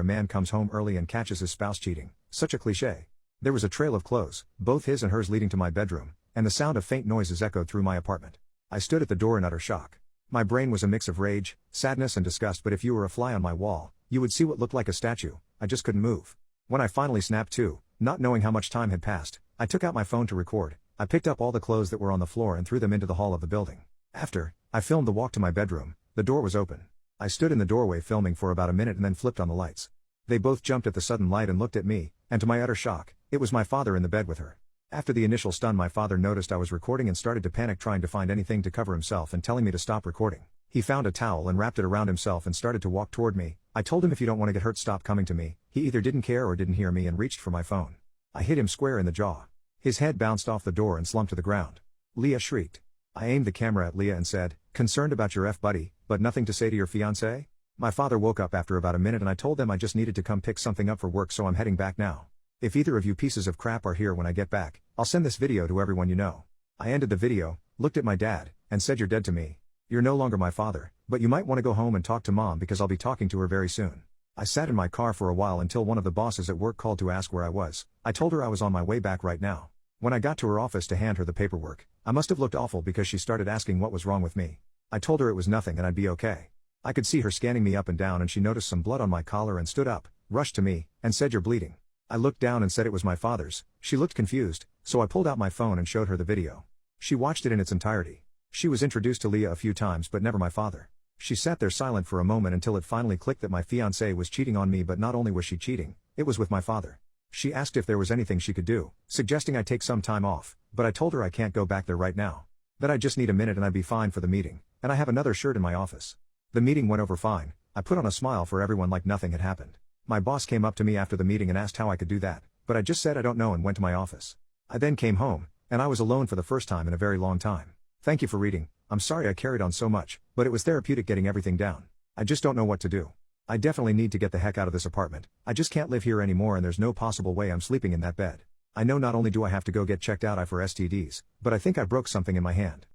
A man comes home early and catches his spouse cheating. Such a cliché. There was a trail of clothes, both his and hers, leading to my bedroom, and the sound of faint noises echoed through my apartment. I stood at the door in utter shock. My brain was a mix of rage, sadness and disgust, but if you were a fly on my wall, you would see what looked like a statue. I just couldn't move. When I finally snapped to, not knowing how much time had passed, I took out my phone to record. I picked up all the clothes that were on the floor and threw them into the hall of the building. After, I filmed the walk to my bedroom. The door was open. I stood in the doorway filming for about a minute and then flipped on the lights. They both jumped at the sudden light and looked at me, and to my utter shock, it was my father in the bed with her. After the initial stun, my father noticed I was recording and started to panic, trying to find anything to cover himself and telling me to stop recording. He found a towel and wrapped it around himself and started to walk toward me. I told him, if you don't want to get hurt, stop coming to me. He either didn't care or didn't hear me and reached for my phone. I hit him square in the jaw. His head bounced off the door and slumped to the ground. Leah shrieked. I aimed the camera at Leah and said, "Concerned about your buddy, but nothing to say to your fiancé?" My father woke up after about a minute and I told them I just needed to come pick something up for work, so I'm heading back now. If either of you pieces of crap are here when I get back, I'll send this video to everyone you know. I ended the video, looked at my dad, and said, "You're dead to me. You're no longer my father, but you might want to go home and talk to mom because I'll be talking to her very soon." I sat in my car for a while until one of the bosses at work called to ask where I was. I told her I was on my way back right now. When I got to her office to hand her the paperwork, I must have looked awful because she started asking what was wrong with me. I told her it was nothing and I'd be okay. I could see her scanning me up and down, and she noticed some blood on my collar and stood up, rushed to me, and said, "You're bleeding." I looked down and said it was my father's. She looked confused, so I pulled out my phone and showed her the video. She watched it in its entirety. She was introduced to Leah a few times but never my father. She sat there silent for a moment until it finally clicked that my fiancée was cheating on me, but not only was she cheating, it was with my father. She asked if there was anything she could do, suggesting I take some time off, but I told her I can't go back there right now. That I just need a minute and I'd be fine for the meeting, and I have another shirt in my office. The meeting went over fine. I put on a smile for everyone like nothing had happened. My boss came up to me after the meeting and asked how I could do that, but I just said I don't know and went to my office. I then came home, and I was alone for the first time in a very long time. Thank you for reading. I'm sorry I carried on so much, but it was therapeutic getting everything down. I just don't know what to do. I definitely need to get the heck out of this apartment. I just can't live here anymore, and there's no possible way I'm sleeping in that bed. I know not only do I have to go get checked out for STDs, but I think I broke something in my hand.